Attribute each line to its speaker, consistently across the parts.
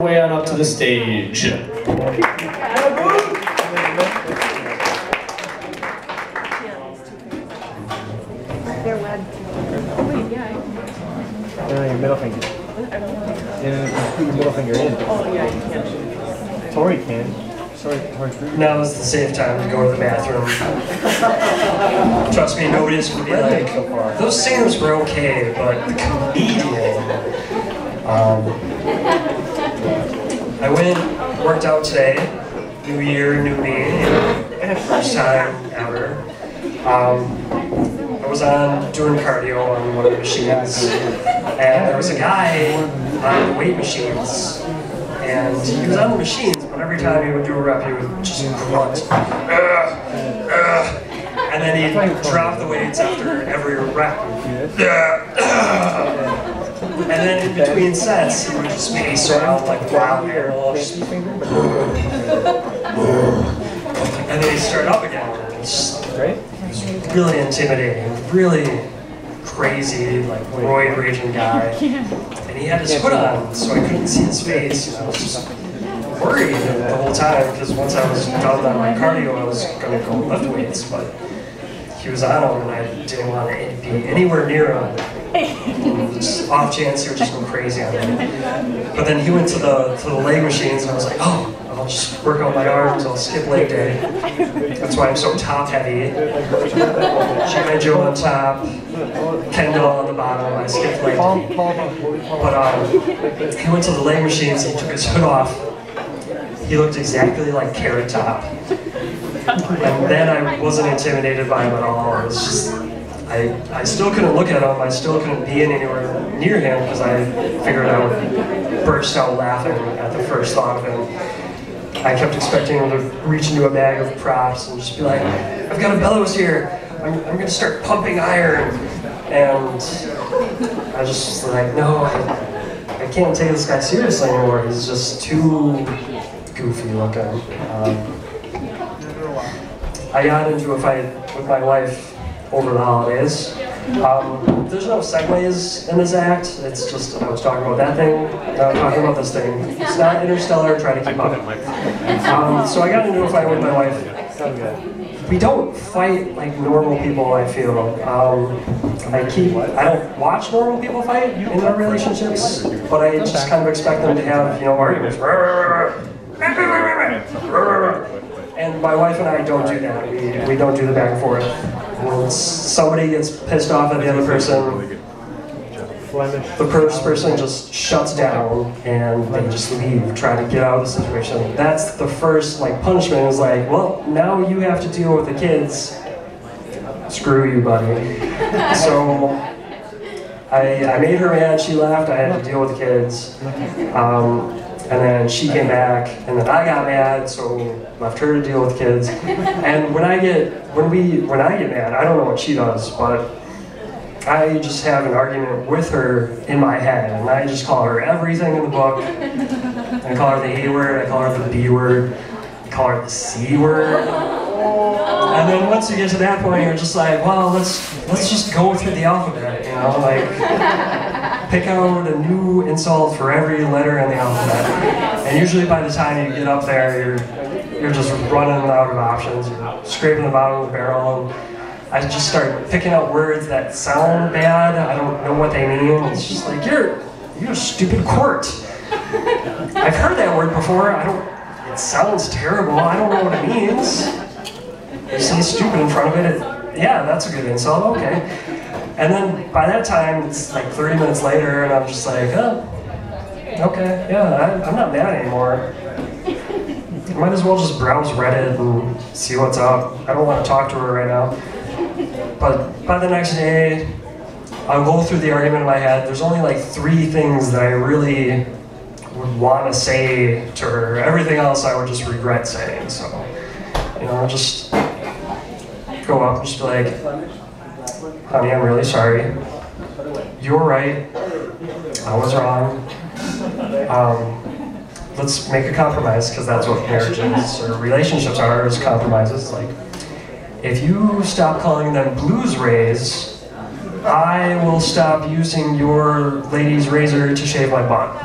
Speaker 1: way on up to the stage.
Speaker 2: Your middle finger. Yeah, put your middle finger in.
Speaker 3: Oh yeah, you can.
Speaker 2: Tori can.
Speaker 4: Now is the safe time to go to the bathroom. Trust me, nobody's gonna be like, those singers were okay, but the comedian. I went, worked out today. New year, new me. First time ever. I was doing cardio on one of the machines, and there was a guy on the weight machines, and he was on the machines, but every time he would do a rep, he would just grunt, and then he'd drop the weights after every rep, and then in between sets, he would just pace around like a wild animal, and then he'd start up again. It was really intimidating, really crazy, like roid raging guy. And he had his hood on, so I couldn't see his face. And I was just worried the whole time, because once I was done on my cardio, I was going to go lift weights, but he was on them, and I didn't want to be anywhere near him. Just off chance he would just go crazy on me. But then he went to the leg machines, and I was like, oh, I'll just work out my arms, I'll skip leg day. That's why I'm so top heavy. G.I. Joe on top, Kendall on the bottom, I skipped leg day. But he went to the leg machines, he took his hood off. He looked exactly like Carrot Top. And then I wasn't intimidated by him at all. It was just, I still couldn't look at him, I still couldn't be anywhere near him, because I figured I would burst out laughing at the first thought of him. I kept expecting him to reach into a bag of props and just be like, I've got a bellows here, I'm going to start pumping iron. And I just was like, no, I can't take this guy seriously anymore, he's just too goofy looking. I got into a fight with my wife over the holidays. There's no segues in this act, it's just, I was talking about that thing, now I'm talking about this thing. It's not Interstellar, try to keep up. So I got into a fight with my wife. We don't fight like normal people, I feel. I don't watch normal people fight in their relationships, but I just kind of expect them to have, arguments. And my wife and I don't do that. We don't do the back and forth. When somebody gets pissed off at the other person, the first person just shuts down and they just leave, trying to get out of the situation. That's the first punishment, is like, well, now you have to deal with the kids. Screw you, buddy. So I made her mad, she left, I had to deal with the kids. And then she came back, and then I got mad, so left her to deal with kids. And when I get mad, I don't know what she does, but I just have an argument with her in my head, and I just call her everything in the book. I call her the A word, I call her the B word, I call her the C word. And then once you get to that point, you're just like, well, let's just go through the alphabet, pick out a new insult for every letter in the alphabet. And usually by the time you get up there, you're just running out of options. You're scraping the bottom of the barrel. And I just start picking out words that sound bad. I don't know what they mean. It's just like, you're a stupid quart. I've heard that word before. It sounds terrible. I don't know what it means. You say stupid in front of it. Yeah, that's a good insult. Okay. And then by that time, it's like 30 minutes later, and I'm just like, oh, okay, yeah, I'm not mad anymore. I might as well just browse Reddit and see what's up. I don't want to talk to her right now. But by the next day, I'll go through the argument in my head. There's only like 3 things that I really would want to say to her. Everything else I would just regret saying. So, I'll just go up and just be like, honey, I'm really sorry. You were right. I was wrong. Let's make a compromise, because that's what marriages or relationships are, is compromises. Like, if you stop calling them blues rays, I will stop using your lady's razor to shave my butt.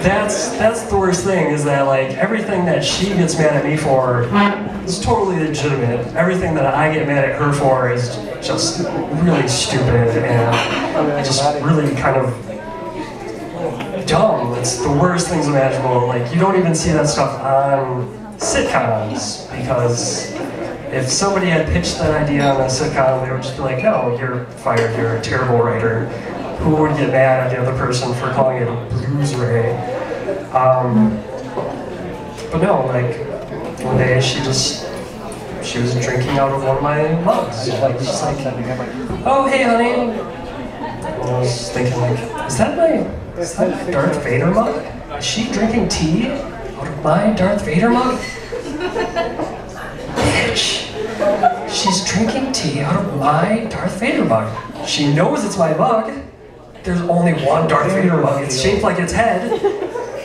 Speaker 4: that's the worst thing, is that like everything that she gets mad at me for is totally legitimate. Everything that I get mad at her for is just really stupid and just really kind of dumb. It's the worst things imaginable. Like, you don't even see that stuff on sitcoms, because if somebody had pitched that idea on a sitcom, they would just be like, no, you're fired, you're a terrible writer. Who would get mad at the other person for calling it a blues ray? But no, like, one day she was drinking out of one of my mugs. Like, she's like, oh, hey, honey. And I was thinking, like, is that my Darth Vader mug? Is she drinking tea out of my Darth Vader mug? Bitch. She's drinking tea out of my Darth Vader mug. She knows it's my mug. There's only one Darth Vader mug. It's shaped like its head.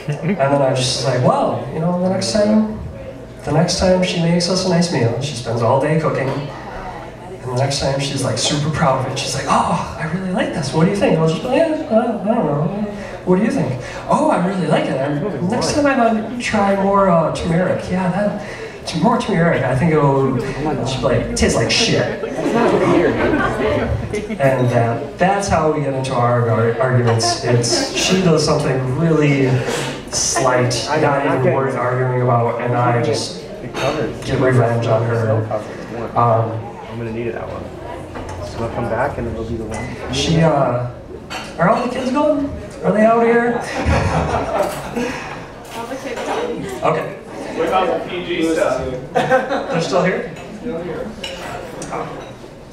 Speaker 4: And then I was just like, well, you know, the next time she makes us a nice meal, she spends all day cooking. And the next time she's like super proud of it. She's like, oh, I really like this. What do you think? I'll just be like, yeah, I don't know. What do you think? Oh, I really like it. Next time I might try more turmeric. Yeah, more turmeric. I think it'll taste like shit. And that's how we get into our arguments. She does something really slight, not even worth arguing about, and I just get revenge on her.
Speaker 2: I'm gonna need it that one. So I'll come back and it'll be the one.
Speaker 4: Are all the kids gone? Are they out here?
Speaker 1: All the kids gone.
Speaker 4: Okay.
Speaker 3: What about the PG stuff?
Speaker 4: They're still here?
Speaker 3: Still here.
Speaker 4: Oh.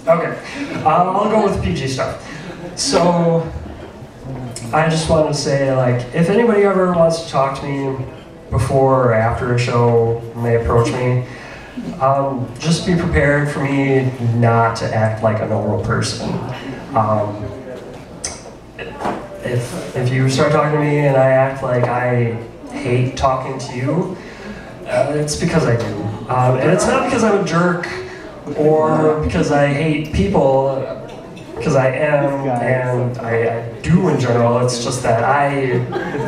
Speaker 4: Okay. I'll go with PG stuff. So, I just wanted to say, like, if anybody ever wants to talk to me before or after a show and they approach me, just be prepared for me not to act like a normal person. If you start talking to me and I act like I hate talking to you, it's because I do. And it's not because I'm a jerk or because I hate people, because I am, and I do in general. It's just that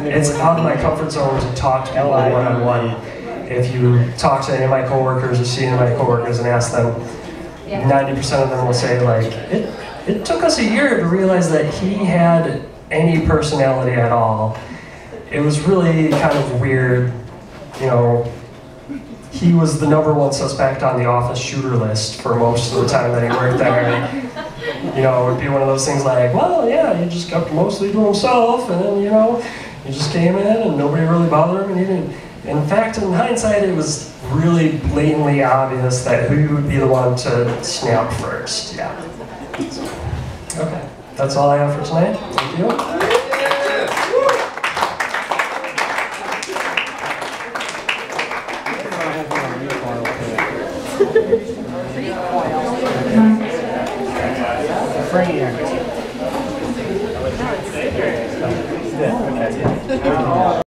Speaker 4: it's out of my comfort zone to talk to people one-on-one. If you talk to any of my coworkers or see any of my coworkers and ask them, 90% of them will say, like, it took us a year to realize that he had any personality at all. It was really kind of weird, you know. He was the #1 suspect on the office shooter list for most of the time that he worked there. You know, it would be one of those things like, well, yeah, he just kept mostly to himself, and then, you know, he just came in and nobody really bothered him, and he didn't. In fact, in hindsight, it was really blatantly obvious that who would be the one to snap first. Yeah. Okay, that's all I have for tonight. Thank you.
Speaker 2: Pretty quiet.